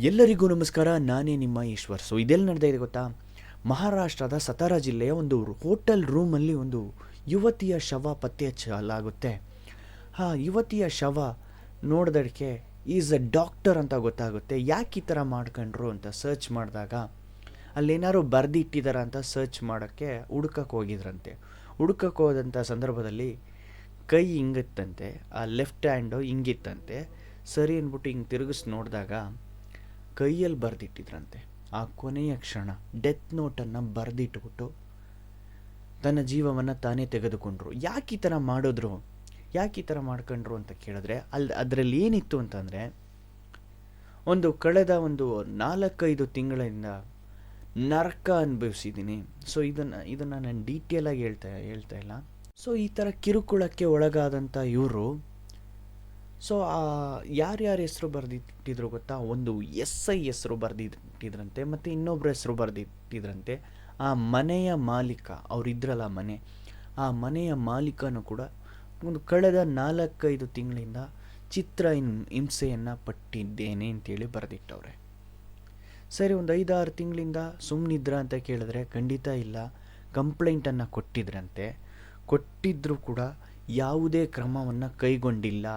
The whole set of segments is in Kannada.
ಎಲ್ಲರಿಗೂ ನಮಸ್ಕಾರ. ನಾನೇ ನಿಮ್ಮ ಈಶ್ವರ್. ಇದೆಲ್ಲಿ ನಡೆದ ಇದೆ ಗೊತ್ತಾ? ಮಹಾರಾಷ್ಟ್ರದ ಸತಾರಾ ಜಿಲ್ಲೆಯ ಒಂದು ಹೋಟೆಲ್ ರೂಮಲ್ಲಿ ಒಂದು ಯುವತಿಯ ಶವ ಪತ್ತೆ ಹಚ್ಚಲಾಗುತ್ತೆ. ಆ ಯುವತಿಯ ಶವ ನೋಡಿದಕ್ಕೆ ಈಸ್ ಅ ಡಾಕ್ಟರ್ ಅಂತ ಗೊತ್ತಾಗುತ್ತೆ. ಯಾಕೆ ಈ ಥರ ಮಾಡ್ಕೊಂಡ್ರು ಅಂತ ಸರ್ಚ್ ಮಾಡಿದಾಗ ಅಲ್ಲೇನಾದ್ರು ಬರೆದಿಟ್ಟಿದಾರ ಅಂತ ಸರ್ಚ್ ಮಾಡೋಕ್ಕೆ ಹುಡ್ಕಕ್ಕೆ ಹೋಗಿದ್ರಂತೆ. ಹುಡ್ಕಕ್ಕೆ ಹೋದಂಥ ಸಂದರ್ಭದಲ್ಲಿ ಕೈ ಹಿಂಗಿತ್ತಂತೆ, ಆ ಲೆಫ್ಟ್ ಹ್ಯಾಂಡು ಹಿಂಗಿತ್ತಂತೆ. ಸರಿ ಅಂದ್ಬಿಟ್ಟು ಹಿಂಗೆ ತಿರುಗಿಸಿ ನೋಡಿದಾಗ ಕೈಯಲ್ಲಿ ಬರೆದಿಟ್ಟಿದ್ರಂತೆ. ಆ ಕೊನೆಯ ಕ್ಷಣ ಡೆತ್ ನೋಟನ್ನು ಬರೆದಿಟ್ಬಿಟ್ಟು ತನ್ನ ಜೀವವನ್ನು ತಾನೇ ತೆಗೆದುಕೊಂಡ್ರು. ಯಾಕೆ ಈ ಥರ ಮಾಡಿದ್ರು, ಯಾಕೆ ಈ ಥರ ಮಾಡ್ಕೊಂಡ್ರು ಅಂತ ಕೇಳಿದ್ರೆ ಅದರಲ್ಲಿ ಏನಿತ್ತು ಅಂತಂದರೆ, ಕಳೆದ 4-5 ತಿಂಗಳಿಂದ ನರಕ ಅನುಭವಿಸಿದ್ದೀನಿ. ಸೊ ಇದನ್ನು ನಾನು ಡೀಟೇಲಾಗಿ ಹೇಳ್ತಾ ಇಲ್ಲ. ಸೊ ಈ ಥರ ಕಿರುಕುಳಕ್ಕೆ ಒಳಗಾದಂಥ ಇವರು ಯಾರ್ಯಾರ ಹೆಸರು ಬರೆದಿಟ್ಟಿದ್ರು ಗೊತ್ತಾ? SI ಹೆಸರು ಬರೆದಿಟ್ಟಿದ್ರಂತೆ, ಮತ್ತು ಇನ್ನೊಬ್ಬರ ಹೆಸರು ಬರೆದಿಟ್ಟಿದ್ರಂತೆ. ಆ ಮನೆಯ ಮಾಲೀಕ, ಅವರಿದ್ರಲ್ಲ ಮನೆ, ಆ ಮನೆಯ ಮಾಲೀಕನೂ ಕೂಡ ಕಳೆದ 4-5 ತಿಂಗಳಿಂದ ಹಿಂಸೆಯನ್ನು ಪಟ್ಟಿದ್ದೇನೆ ಅಂತೇಳಿ ಬರೆದಿಟ್ಟವ್ರೆ. ಸರಿ, 5-6 ತಿಂಗಳಿಂದ ಸುಮ್ಮನಿದ್ರ ಅಂತ ಕೇಳಿದ್ರೆ ಖಂಡಿತ ಇಲ್ಲ, ಕಂಪ್ಲೇಂಟನ್ನು ಕೊಟ್ಟಿದ್ರೂ ಕೂಡ ಯಾವುದೇ ಕ್ರಮವನ್ನು ಕೈಗೊಂಡಿಲ್ಲ.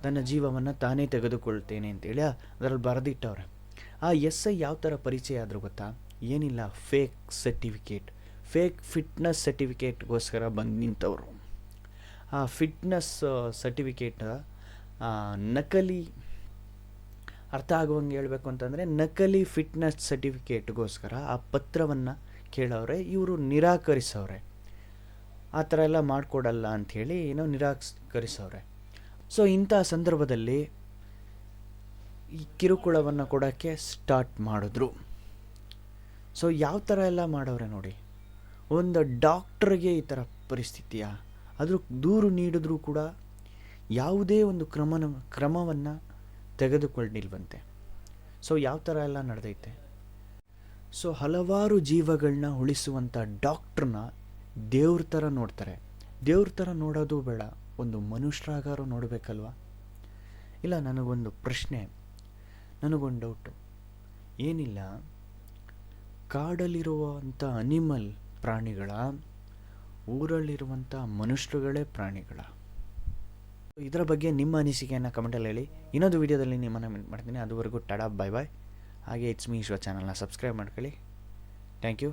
ತನ್ನ ಜೀವವನ್ನು ತಾನೇ ತೆಗೆದುಕೊಳ್ತೇನೆ ಅಂತೇಳಿ ಅದರಲ್ಲಿ ಬರೆದಿಟ್ಟವ್ರೆ. ಆ SI ಯಾವ ಥರ ಪರಿಚಯ ಆದರೂ ಗೊತ್ತಾ? ಏನಿಲ್ಲ, ಫೇಕ್ ಫಿಟ್ನೆಸ್ ಸರ್ಟಿಫಿಕೇಟ್ಗೋಸ್ಕರ ಬಂದು ನಿಂತವರು. ಆ ಫಿಟ್ನೆಸ್ ಸರ್ಟಿಫಿಕೇಟ್ ನಕಲಿ, ಅರ್ಥ ಆಗುವಂಗೆ ಹೇಳ್ಬೇಕು ಅಂತಂದರೆ ನಕಲಿ ಫಿಟ್ನೆಸ್ ಸರ್ಟಿಫಿಕೇಟ್ಗೋಸ್ಕರ ಆ ಪತ್ರವನ್ನು ಕೇಳವ್ರೆ. ಇವರು ನಿರಾಕರಿಸವ್ರೆ. ಆ ಥರ ಎಲ್ಲ ಮಾಡಿಕೊಡಲ್ಲ ಅಂಥೇಳಿ ನಿರಾಕರಿಸವ್ರೆ. ಸೊ ಇಂಥ ಸಂದರ್ಭದಲ್ಲಿ ಈ ಕಿರುಕುಳವನ್ನು ಕೊಡೋಕ್ಕೆ ಸ್ಟಾರ್ಟ್ ಮಾಡಿದ್ರು. ಸೊ ಯಾವ ಥರ ಎಲ್ಲ ಮಾಡವ್ರೆ ನೋಡಿ. ಒಂದು ಡಾಕ್ಟ್ರಿಗೆ ಈ ಥರ ಪರಿಸ್ಥಿತಿಯ, ಅದ್ರ ದೂರು ನೀಡಿದ್ರೂ ಕೂಡ ಯಾವುದೇ ಒಂದು ಕ್ರಮವನ್ನು ತೆಗೆದುಕೊಂಡಿಲ್ವಂತೆ. ಸೊ ಯಾವ ಥರ ಎಲ್ಲ ನಡೆದೈತೆ. ಸೊ ಹಲವಾರು ಜೀವಗಳನ್ನ ಉಳಿಸುವಂಥ ಡಾಕ್ಟ್ರನ್ನ ದೇವ್ರ ಥರ ನೋಡ್ತಾರೆ. ದೇವ್ರ ಥರ ನೋಡೋದು ಬೇಡ, ಒಂದು ಮನುಷ್ಯರಾಗಾರು ನೋಡಬೇಕಲ್ವ? ಇಲ್ಲ, ನನಗೊಂದು ಪ್ರಶ್ನೆ, ನನಗೊಂದು ಡೌಟು. ಏನಿಲ್ಲ, ಕಾಡಲ್ಲಿರುವಂಥ ಅನಿಮಲ್ ಪ್ರಾಣಿಗಳ, ಊರಲ್ಲಿರುವಂಥ ಮನುಷ್ಯರುಗಳೇ ಪ್ರಾಣಿಗಳ? ಇದರ ಬಗ್ಗೆ ನಿಮ್ಮ ಅನಿಸಿಕೆಯನ್ನು ಕಮೆಂಟಲ್ಲಿ ಹೇಳಿ. ಇನ್ನೊಂದು ವಿಡಿಯೋದಲ್ಲಿ ನಿಮ್ಮನ್ನು ಮೀಟ್ ಮಾಡ್ತೀನಿ. ಅದುವರೆಗೂ ಟಾಡಾ, ಬಾಯ್ ಬಾಯ್. ಹಾಗೆ ಇಟ್ಸ್ ಮೀ ಈಶ್ವರ್ ಚಾನಲ್ನ ಸಬ್ಸ್ಕ್ರೈಬ್ ಮಾಡ್ಕೊಳ್ಳಿ. Thank you.